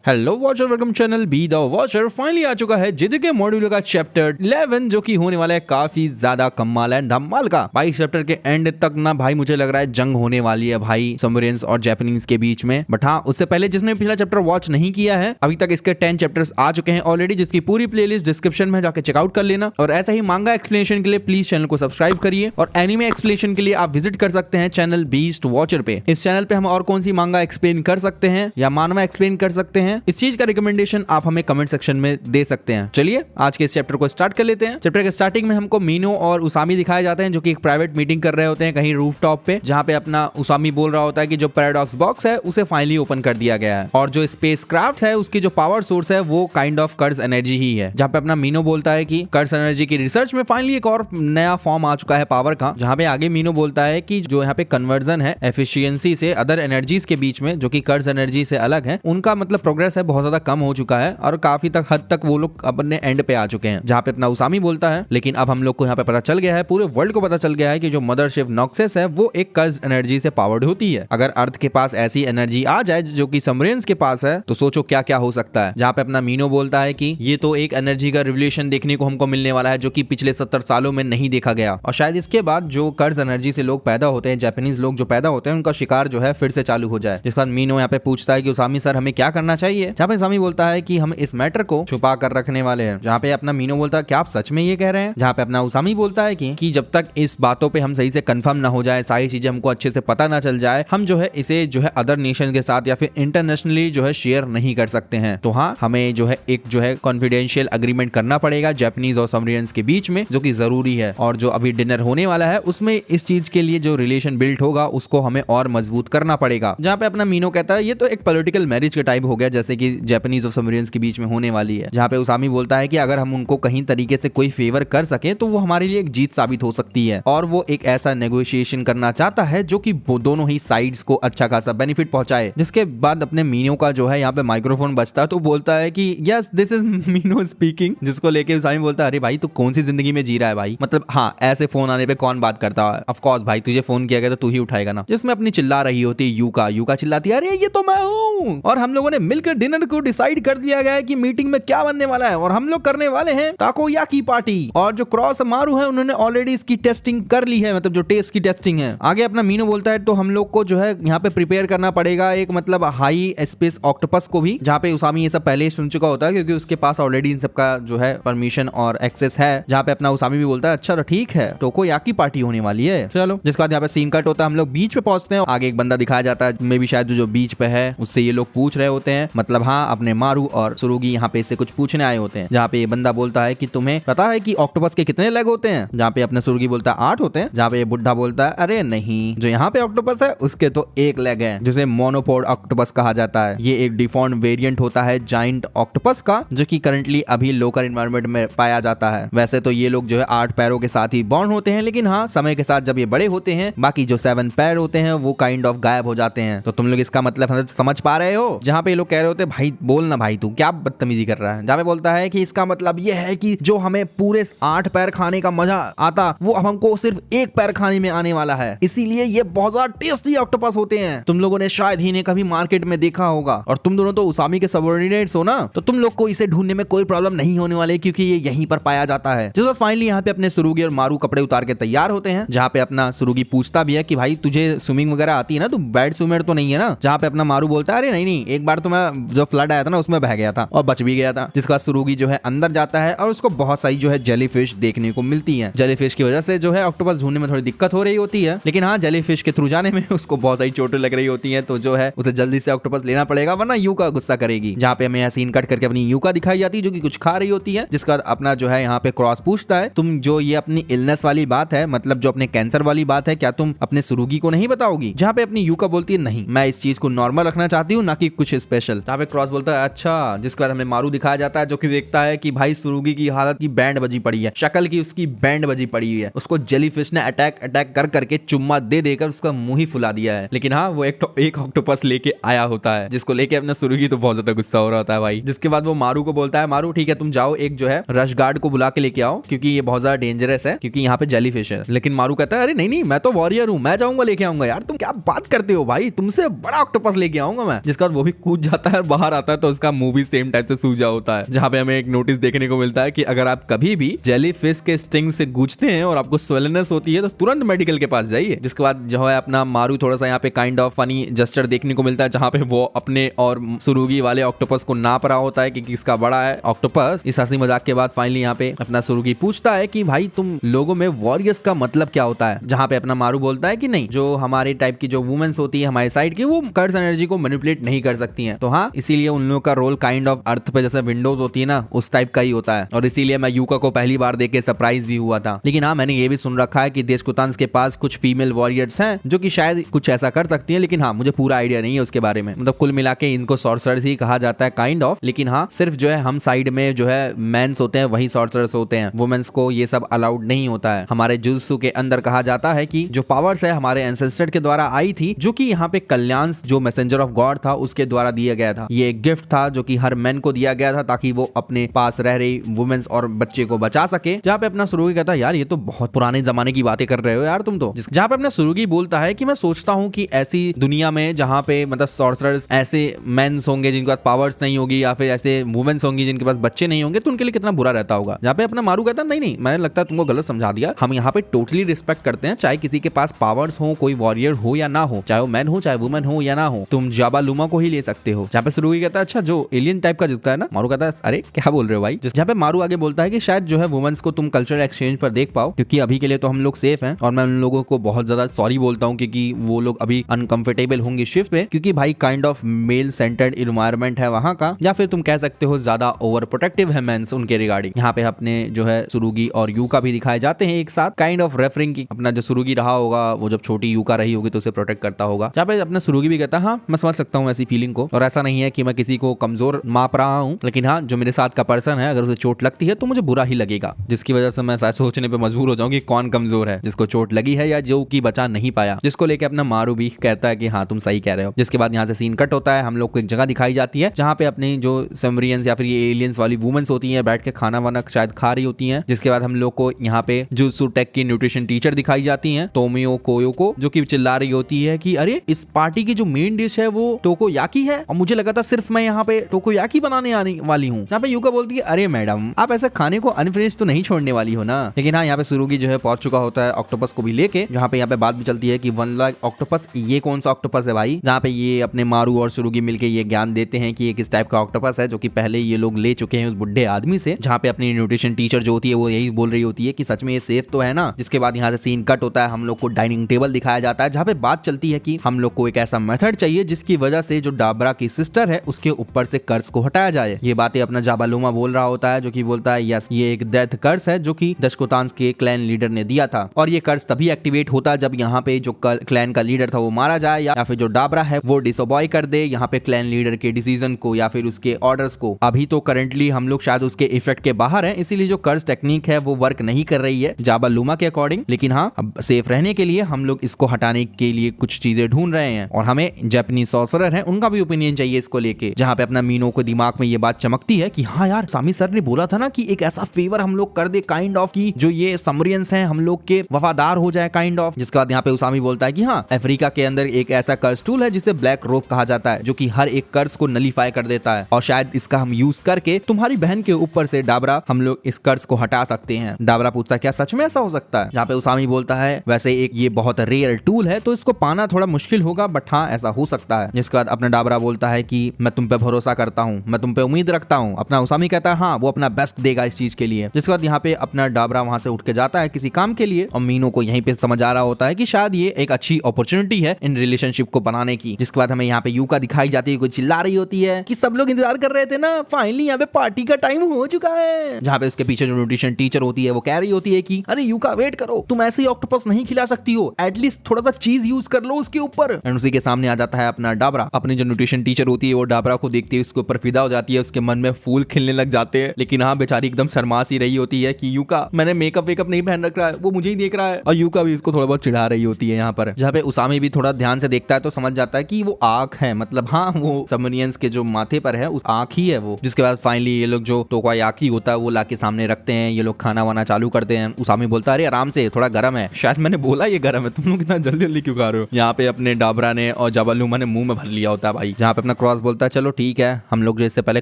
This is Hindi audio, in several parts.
Hello watcher, welcome channel be the watcher. Finally आ चुका है JJK मॉड्यूल का चैप्टर 11 जो कि होने वाला है काफी ज्यादा कमाल एंड धमाल का। भाई चैप्टर के एंड तक ना भाई मुझे लग रहा है जंग होने वाली है भाई सबमरीन्स और जापानीज के बीच में। बट हाँ, उससे पहले जिसने पिछला चैप्टर वॉच नहीं किया है अभी तक इसके 10 चैप्टर्स आ चुके हैं ऑलरेडी, जिसकी पूरी प्लेलिस्ट डिस्क्रिप्शन में जाकर चेकआउट कर लेना। और ऐसा ही मांगा एक्सप्लेनेशन के लिए प्लीज चैनल को सब्सक्राइब करिए और एनिमे एक्सप्लेनेशन के लिए आप विजिट कर सकते हैं चैनल बीस्ट वॉचर पे। इस चैनल पे हम और कौन सी मांगा एक्सप्लेन कर सकते हैं या मानवा एक्सप्लेन कर सकते हैं, इस चीज का रिकमेंडेशन आप हमें कमेंट सेक्शन में दे सकते हैं। चलिए आज के इस चैप्टर को स्टार्ट कर लेते हैं। चैप्टर के स्टार्टिंग में हमको मीनो और उसामी दिखाए जाते हैं जो कि एक प्राइवेट मीटिंग कर रहे होते हैं कहीं रूफटॉप पे, जहां पे अपना उसामी बोल रहा होता है कि जो पैराडॉक्स बॉक्स है उसे फाइनली ओपन कर दिया गया है और जो स्पेसक्राफ्ट है उसकी जो पावर सोर्स है वो काइंड ऑफ कर्ज एनर्जी ही है। जहां पे अपना मीनो बोलता है कि कर्ज एनर्जी की रिसर्च में फाइनली एक और नया फॉर्म आ चुका है पावर का, जहां पे आगे मीनो बोलता है कि जो यहाँ पे कन्वर्जन है एफिशिएंसी से अदर एनर्जीज के बीच में जो कि कर्ज एनर्जी से अलग है, उनका मतलब प्रोग्रेस है बहुत ज्यादा कम हो चुका है और काफी हद तक वो लोग अपने एंड पे आ चुके हैं। जहाँ पे अपना उसामी बोलता है लेकिन अब हम लोग को यहाँ पे पता चल गया है, पूरे वर्ल्ड को पता चल गया है कि जो मदरशिप नॉक्सस है वो एक कर्ज एनर्जी से पावर्ड होती है। अगर अर्थ के पास ऐसी एनर्जी आ जाए जो कि सबमरीन्स के पास है तो सोचो क्या क्या हो सकता है। जहाँ पे अपना मीनो बोलता है कि ये तो एक एनर्जी का रिवोल्यूशन देखने को हमको मिलने वाला है जो कि पिछले 70 सालों में नहीं देखा गया और शायद इसके बाद जो कर्ज एनर्जी से लोग पैदा होते हैं, जापानीज लोग जो पैदा होते हैं, उनका शिकार जो है फिर से चालू हो जाए। जिसके बाद मीनो यहाँ पे पूछता है कि उसामी सर हमें क्या करना चाहिए। जहाँ पे उसामी बोलता है कि हम इस मैटर को छुपा कर रखने वाले हैं। जहाँ पे अपना मीनो बोलता है क्या आप सच में ये कह रहे हैं। जहाँ पे अपना उसामी बोलता है कि जब तक इस बातों पे हम सही से कंफर्म ना हो जाए, सारी चीजें हमको अच्छे से पता ना चल जाए, हम जो है इसे जो है अदर नेशन के साथ या फिर इंटरनेशनली जो है शेयर नहीं कर सकते हैं। तो हाँ, हमें जो है एक जो है कॉन्फिडेंशियल अग्रीमेंट करना पड़ेगा जापानीज और सबमरीन्स के बीच में, जो कि जरूरी है। और जो अभी डिनर होने वाला है उसमें इस चीज के लिए जो रिलेशन बिल्ड होगा उसको हमें और मजबूत करना पड़ेगा। जहाँ पे अपना मीनो कहता है ये तो एक पॉलिटिकल मैरिज के टाइप हो गया जैसे कि जापानीज और सबमरीन्स के बीच में होने वाली है। जहाँ पे उसामी बोलता है कि अगर हम उनको कहीं तरीके से कोई फेवर कर सके तो वो हमारे लिए एक जीत साबित हो सकती है और वो एक ऐसा नेगोशिएशन करना चाहता है जो कि दोनों ही साइड्स को अच्छा खासा बेनिफिट पहुंचाए। जिसके बाद अपने मीनो का जो है यहाँ पे माइक्रोफोन बजता है तो बोलता है कि यस दिस इज मीनो स्पीकिंग, जिसको लेके उसामी बोलता है अरे भाई तू कौन सी जिंदगी में जी रहा है भाई, मतलब हाँ ऐसे फोन आने पे कौन बात करता है। ऑफ कोर्स भाई तुझे फोन किया गया तो तू ही उठाएगा ना। जिसमें अपनी चिल्ला रही होती है यूका चिल्लाती है अरे ये तो मैं हूँ और हम लोगों ने मिलकर डिनर को डिसाइड कर दिया गया है कि मीटिंग में क्या बनने वाला है और हम लोग करने वाले हैं ताकोयाकी पार्टी। और जो क्रॉस मारू है उन्होंने ऑलरेडी इसकी टेस्टिंग कर ली है, मतलब जो टेस्ट की टेस्टिंग है। आगे अपना मीनो बोलता है तो हम लोग को जो है यहाँ पे प्रिपेयर करना पड़ेगा एक मतलब हाई स्पेस ऑक्टोपस को भी, जहाँ पे उसामी ये सब पहले ही सुन चुका होता है क्योंकि उसके पास ऑलरेडी इन सब का जो है परमिशन और एक्सेस है। जहाँ पे अपना उसामी भी बोलता है अच्छा तो ठीक है ताकोयाकी पार्टी होने वाली है चलो। जिसके बाद यहाँ पे सीन कट होता है, हम लोग बीच पे पहुंचते हैं। आगे एक बंदा दिखाया जाता है मे भी शायद जो बीच पे है उससे ये लोग पूछ रहे होते हैं, मतलब हाँ अपने मारू और सुरुगी यहाँ पे इससे कुछ पूछने आए होते हैं। जहाँ पे ये बंदा बोलता है कि तुम्हें पता है कि ऑक्टोपस के कितने लेग होते हैं। जहाँ पे अपने सुर्गी बोलता है 8 होते हैं। जहाँ पे ये बुढ़ा बोलता है अरे नहीं, जो यहाँ पे ऑक्टोपस है उसके तो 1 लेग है, जिसे मोनोपोड ऑक्टोपस कहा जाता है। ये एक डिफॉल्ट वेरिएंट होता है जाइंट ऑक्टोपस का, जो कि करंटली अभी लोकल एनवायरनमेंट में पाया जाता है। वैसे तो ये लोग जो है 8 पैरों के साथ ही बॉर्न होते हैं, लेकिन हाँ समय के साथ जब ये बड़े होते हैं बाकी जो 7 पैर होते हैं वो काइंड ऑफ गायब हो जाते हैं। तो तुम लोग इसका मतलब समझ पा रहे हो। जहाँ पे ये लोग कह रहे होते हैं भाई बोल ना भाई तू क्या बदतमीजी कर रहा है। जहाँ पे बोलता है कि इसका मतलब ये है कि जो हमें पूरे 8 पैर खाने का मजा आता वो अब हमको सिर्फ 1 पैर खाने में आने वाला है, इसीलिए ये बहुत ज्यादा टेस्टी ऑक्टोपस होते हैं। तुम लोगों ने शायद ही ने कभी मार्केट में देखा होगा और तुम दोनों तो उसामी के सबऑर्डिनेट्स हो ना, तो तुम लोग को इसे ढूंढने में कोई प्रॉब्लम नहीं होने वाली क्योंकि ये यहीं पर पाया जाता है। जिस फाइनली यहाँ पे अपने सुरुगी और मारू कपड़े उतार के तैयार होते हैं। जहाँ पे अपना सुरुगी पूछता भी है कि भाई तुझे स्विमिंग वगैरह आती है ना, तू बैड स्विमर तो नहीं है ना। जहाँ पे अपना मारू बोलता है अरे नहीं एक बार तो मैं जो फ्लड आया था ना उसमें बह गया था और बच भी गया था। जिसका सुरुगी जो है अंदर जाता है और उसको बहुत सारी जो है जेलीफिश देखने को मिलती है। जेलीफिश की वजह से जो है ऑक्टोपस ढूंढने में थोड़ी दिक्कत हो रही होती है, लेकिन हाँ जेलीफिश के थ्रू जाने में उसको बहुत सारी चोटें लग रही होती हैं, तो जो है उसे जल्दी से ऑक्टोपस लेना पड़ेगा वरना यूका गुस्सा करेगी। जहाँ पे हमें सीन कट करके अपनी यूका दिखाई जाती है जो कि कुछ खा रही होती है। जिसका अपना जो है यहाँ पे क्रॉस पूछता है तुम जो ये अपनी इलनेस वाली बात है, मतलब जो अपने कैंसर वाली बात है, क्या तुम अपने सुरुगी को नहीं बताओगी। जहाँ पे अपनी यूका बोलती है नहीं मैं इस चीज को नॉर्मल रखना चाहती हूँ ना कि कुछ स्पेशल। जहाँ पे क्रॉस बोलता है अच्छा। जिसके बाद हमें मारू दिखाया जाता है जो कि देखता है कि भाई सुरुगी की हालत की बैंड बजी पड़ी है, शक्ल की उसकी बैंड बजी पड़ी हुई है। उसको जेलीफिश ने अटैक कर करके चुम्मा दे देकर उसका मुंह ही फुला दिया है। लेकिन हाँ वो एक ऑक्टोपस लेके आया होता है जिसको लेके अपना सुरुगी तो बहुत ज्यादा गुस्सा हो रहा होता है भाई। जिसके बाद वो मारू को बोलता है मारू ठीक है तुम जाओ एक जो है रश गार्ड को बुला के लेके आओ क्योंकि ये बहुत ज्यादा डेंजरस है क्योंकि यहाँ पे जेलीफिश है। लेकिन मारू कहता है अरे नहीं मैं तो वॉरियर हूँ, मैं जाऊंगा लेके आऊंगा। यार तुम क्या बात करते हो भाई, तुमसे बड़ा ऑक्टोपस लेके आऊंगा मैं। जिसके बाद वो भी कूद जाता है यार बाहर आता है तो उसका मुंह भी सेम टाइप से सूजा होता है, जहाँ पे हमें एक नोटिस देखने को मिलता है कि अगर आप कभी भी जेली फिश के स्टिंग से गूंजते हैं और आपको स्वेलनेस होती है तो तुरंत मेडिकल के पास जाइए। जिसके बाद जो है अपना मारू थोड़ा सा यहाँ पे काइंड ऑफ फनी जेस्चर देखने को मिलता है, जहाँ पे वो अपने और सुरुगी वाले ऑक्टोपस को नाप रहा होता है कि किसका बड़ा है ऑक्टोपस। इस हंसी मजाक के बाद फाइनली यहाँ पे अपना सुरुगी पूछता है कि भाई तुम लोगों में वॉरियर्स का मतलब क्या होता है, जहाँ पे अपना मारू बोलता है कि नहीं, जो हमारे टाइप की जो वुमेन्स होती है हमारे साइड की, वो कर्स एनर्जी को मैनिपुलेट नहीं कर सकती हैं, तो हाँ इसीलिए उन लोगों का रोल काइंड ऑफ अर्थ पे जैसे विंडोज होती है ना, उस टाइप का ही होता है। और इसीलिए मैं यूका को पहली बार देख के सरप्राइज भी हुआ था। लेकिन हाँ मैंने ये भी सुन रखा है कि देशकुतांस के पास कुछ फीमेल वॉरियर्स हैं जो कि शायद कुछ ऐसा कर सकती हैं, लेकिन हाँ मुझे पूरा आइडिया नहीं है उसके बारे में। मतलब कुल मिला के इनको सॉर्सरर्स ही कहा जाता है काइंड ऑफ। लेकिन हाँ सिर्फ जो है हम साइड में जो है मेंस होते हैं वही सॉर्सरर्स होते हैं, वुमेन्स को ये सब अलाउड नहीं होता है। हमारे जुजुत्सु के अंदर कहा जाता है कि जो पावर्स है हमारे एंसेस्टर के द्वारा आई थी, जो कि यहाँ पे कल्याण जो मैसेंजर ऑफ गॉड था उसके द्वारा दिया गया था। ये एक गिफ्ट था जो कि हर मैन को दिया गया था ताकि वो अपने पास रह रही वुमेन्स और बच्चे को बचा सके। जहाँ पे अपना सुरुगी कहता है यार ये तो बहुत पुराने जमाने की बातें कर रहे हो यार तुम तो। जहाँ पे अपना सुरुगी बोलता है कि मैं सोचता हूँ कि ऐसी दुनिया में जहाँ पे मतलब सॉर्सरर्स ऐसे मेंस होंगे जिनके पास पावर्स नहीं होगी, या फिर ऐसे वुमेन्स होंगी जिनके पास बच्चे नहीं होंगे, तो उनके लिए कितना बुरा रहता होगा। जहाँ पे अपना मारू कहता है नहीं मैंने लगता है तुमको गलत समझा दिया, हम यहाँ पे टोटली रिस्पेक्ट करते हैं, चाहे किसी के पास पावर्स हो, कोई वॉरियर हो या ना हो, चाहे वो मैन हो चाहे वुमेन हो या ना हो, तुम जाबा लूमा को ही ले सकते हो। जहाँ पे सुरुगी कहता है अच्छा जो एलियन टाइप का दिखता है ना, मारू कहता है अरे क्या बोल रहे हो भाई। जहाँ पे मारू आगे बोलता है कि शायद जो है वुमेन्स को तुम कल्चरल एक्सचेंज पर देख पाओ, क्योंकि अभी के लिए तो हम लोग सेफ हैं। और मैं उन लोगों को बहुत ज्यादा सॉरी बोलता हूँ क्योंकि वो लोग अभी अनकंफर्टेबल होंगे शिप पे, क्योंकि भाई kind of male centred environment है वहाँ का, या फिर तुम कह सकते हो ज्यादा ओवर प्रोटेक्टिव है मेंस उनके रिगार्डिंग। यहाँ पे अपने जो है सुरुगी और यूका भी दिखाए जाते हैं एक साथ, काइंड ऑफ रेफरिंग की अपना जो सुरुगी रहा होगा वो जब छोटी यूका रही होगी तो उसे प्रोटेक्ट करता होगा। जहाँ पे अपना सुरुगी भी कहता है हाँ मैं समझ सकता हूँ ऐसी फीलिंग को, और ऐसा नहीं है कि मैं किसी को कमजोर माप रहा हूँ, लेकिन हाँ जो मेरे साथ का पर्सन है अगर उसे चोट लगती है तो मुझे बुरा ही लगेगा, जिसकी वजह से मैं शायद सोचने पे मजबूर हो जाऊँ कि कौन कमजोर है, जिसको चोट लगी है या जो कि बचा नहीं पाया। जिसको लेके अपना मारू भी कहता है कि हाँ तुम सही कह रहे हो। जिसके बाद यहाँ से सीन कट होता है, हम लोग को एक जगह दिखाई जाती है जहाँ पे अपनी जो समरियंस या फिर ये एलियंस वाली वुमेन्स होती हैं बैठ के खाना वाना शायद खा रही होती हैं। जिसके बाद हम लोग को यहाँ पे जुजुत्सु टेक की न्यूट्रिशन टीचर दिखाई जाती हैं तोमियो कोयोको, जो कि चिल्ला रही होती है कि अरे इस पार्टी की जो मेन डिश है वो टोकोयाकी है, और मुझे लगा था सिर्फ मैं यहाँ पे टोकोयाकी बनाने आने वाली हूँ। जहाँ पे यूका बोलती है अरे मैडम आप ऐसा खाने को अनफिनिश तो नहीं छोड़ने वाली हो ना। लेकिन हाँ यहाँ पे सुरुगी जो है पहुंच चुका होता है ऑक्टोपस को भी लेके, जहाँ पे यहाँ पे बात भी चलती है कि 1 लाख ऑक्टोपस, ये कौन सा ऑक्टोपस है भाई। जहाँ पे ये अपने मारू और सुरुगी मिलके ये ज्ञान देते हैं कि ये किस टाइप का ऑक्टोपस है, जो कि पहले ये लोग ले चुके हैं उस बुढ़े आदमी से। जहाँ पे अपनी न्यूट्रिशन टीचर जो होती है वो यही बोल रही होती है कि सच में ये सेफ तो है ना। जिसके बाद यहाँ से सीन कट होता है, हम लोग को डाइनिंग टेबल दिखाया जाता है, जहाँ पे बात चलती है कि हम लोग को एक ऐसा मेथड चाहिए जिसकी वजह से जो डाबरा की सिस्टर है उसके ऊपर से कर्ज को हटाया जाए। ये बातें अपना जाबालूमा बोल रहा होता है, जो कि बोलता है यस ये एक डेथ कर्ज है जो कि दशकोतांस के क्लैन लीडर ने दिया था, और ये कर्ज तभी एक्टिवेट होता है जब यहाँ पे जो क्लैन का लीडर था वो मारा जाए, या फिर जो डाबरा है वो डिसोबॉय कर दे यहाँ पे क्लैन लीडर के डिसीजन को या फिर उसके ऑर्डर्स को। अभी तो करंटली हम लोग शायद उसके इफेक्ट के बाहर हैं, इसीलिए जो कर्ज टेक्निक है वो वर्क नहीं कर रही है जाबालूमा के अकॉर्डिंग। लेकिन हाँ अब सेफ रहने के लिए हम लोग इसको हटाने के लिए कुछ चीजें ढूंढ रहे हैं, और हमें जापानीज सॉर्सरर है उनका भी ओपिनियन चाहिए इसको लेके। जहाँ पे अपना मीनो को दिमाग में ये बात चमकती है कि हाँ यार सामी सर ने बोला था ना कि एक ऐसा फेवर हम लोग कर दे काइंड ऑफ की जो ये समरियंस हैं हम लोग के वफादार हो जाए काइंड ऑफ। जिसके बाद यहाँ पे उसामी बोलता है कि हाँ अफ्रीका के अंदर एक ऐसा कर्ज टूल है जिसे ब्लैक रोप कहा जाता है, जो कि हर एक कर्ज को नलीफाई कर देता है, और शायद इसका हम यूज करके तुम्हारी बहन के ऊपर से डाबरा हम लोग इस कर्ज को हटा सकते हैं। डाबरा पूछता है क्या सच में ऐसा हो सकता है। यहाँ पे उसामी बोलता है वैसे एक ये बहुत रेयर टूल है तो इसको पाना थोड़ा मुश्किल होगा, बट हाँ ऐसा हो सकता है। जिसके बाद अपना डाबरा बोलता है कि मैं तुम पे भरोसा करता हूँ, मैं तुम पे उम्मीद रखता हूँ। अपना उसामी कहता है हाँ वो अपना बेस्ट देगा इस चीज के लिए। जिसके बाद यहाँ पे अपना डाबरा वहां से उठ के जाता है किसी काम के लिए, और मीनो को यहीं पे समझ आ रहा होता है कि शायद ये एक अच्छी अपॉर्चुनिटी है इन रिलेशनशिप को बनाने की। जिसके बाद हमें यहाँ पे यूका दिखाई जाती है, कोई चिल्ला रही होती है कि सब लोग इंतजार कर रहे थे ना, फाइनली यहाँ पे पार्टी का टाइम हो चुका है। जहाँ पे उसके पीछे जो न्यूट्रिशन टीचर होती है वो कह रही होती है कि अरे यूका वेट करो, तुम ऐसे ही ऑक्टोपस नहीं खिला सकती हो, एटलीस्ट थोड़ा सा चीज यूज कर लो उसके ऊपर। एंड उसी के सामने आ जाता है अपना डाबरा। अपनी जो न्यूट्रिशन टीचर होती है वो डाबरा को देखते ही उसके ऊपर फिदा हो जाती है, उसके मन में फूल खिलने लग जाते हैं। लेकिन हाँ बेचारी एकदम शर्मा सी रही होती है कि यूका मैंने मेकअप वेकअप नहीं पहन रखा है, वो मुझे ही देख रहा है, और यूका भी इसको थोड़ा बहुत चिढ़ा रही होती है यहाँ पर। जहाँ पे उसामी भी थोड़ा ध्यान से देखता है तो समझ जाता है कि वो आंख है, मतलब हाँ वो सबमरीनियंस के जो माथे पर है उस आंख ही है वो। जिसके बाद फाइनली ये लोग जो टोकायाकी होता है वो लाके सामने रखते हैं, ये लोग खाना वाना चालू करते हैं। उसामी बोलता है अरे आराम से थोड़ा गर्म है, शायद मैंने बोला ये गर्म है, तुम लोग इतना जल्दी जल्दी क्यों खा रहे हो। यहाँ पे अपने डाबरा ने और जाबालूमा ने मुंह में भर लिया होता है भाई। जहाँ पे अपना क्रॉस बोलता है चलो ठीक है, हम लोग जो इससे पहले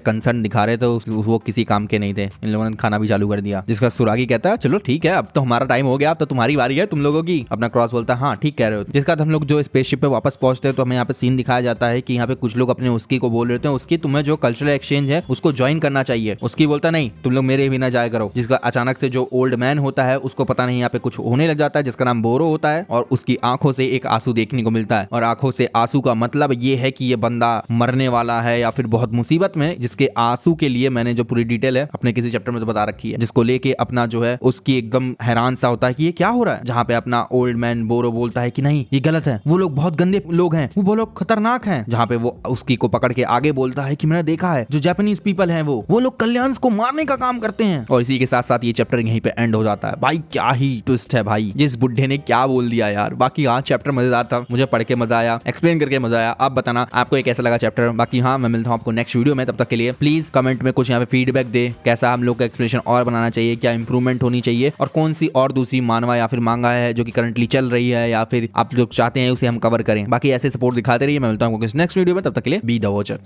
कंसर्न दिखा रहे थे वो किसी काम के नहीं थे, इन लोगों ने खाना भी चालू कर दिया। जिसका सुरागी कहता है चलो ठीक है, अब तो हमारा टाइम हो गया, अब तो तुम्हारी बारी है तुम लोगों की। अपना क्रॉस बोलता है हाँ ठीक कह रहे हो। जिसका हम लोग जो स्पेसशिप पे वापस पहुंचते हैं तो हमें यहाँ पे सीन दिखाया जाता है कि यहाँ पे कुछ लोग अपने उसकी को बोल रहे थे उसकी तुम्हें जो कल्चरल एक्सचेंज है उसको ज्वाइन करना चाहिए। उसकी बोलता नहीं तुम लोग मेरे बिना जाया करो। जिसका अचानक से जो ओल्ड मैन होता है उसको पता नहीं यहाँ पे कुछ होने लग जाता है जिसका नाम बोरो होता है और उसकी आंखों से एक आंसू देखने को मिलता है। और आंखों से आंसू का मतलब ये है कि ये बंदा मरने वाला है या फिर बहुत मुसीबत में, जिसके आंसू के लिए मैंने जो पूरी डिटेल है अपने किसी चैप्टर में तो बता रखी है, जिसको लेके अपना जो है उसकी एकदम हैरान सा होता है कि ये क्या हो रहा है। जहाँ पे अपना ओल्ड मैन बोरो बोलता है कि नहीं ये गलत है, वो लोग बहुत गंदे लोग हैं, वो लोग खतरनाक हैं। जहाँ पे वो उसकी को पकड़ के आगे बोलता है कि मैंने देखा है जो जापानीज पीपल हैं वो लोग कल्याण्स को मारने का काम करते हैं। और इसी के साथ साथ ये चैप्टर यहीं पे एंड हो जाता है। भाई क्या ही ट्विस्ट है भाई, इस बुड्ढे ने क्या बोल दिया यार। बाकी हाँ चैप्टर मजेदार था, मुझे पढ़ के मजा आया, एक्सप्लेन करके मजा आया। आप बताना आपको कैसा लगा चैप्टर। बाकी हाँ मैं मिलता हूँ आपको नेक्स्ट वीडियो में, तब तक के लिए प्लीज कमेंट में कुछ यहाँ पे फीडबैक दे, कैसा हम लोग का एक्सप्लेनेशन और बनाना चाहिए, क्या इंप्रूवमेंट होनी चाहिए और कौन सी और दूसरी मानवा या फिर मांगा है जो कि करंटली चल रही है या फिर आप लोग चाहते हैं उसे हम कवर करें। बाकी ऐसे सपोर्ट दिखाते रहिए। मैं मिलता हूँ नेक्स्ट वीडियो में, तब तक के लिए बी द वॉचर।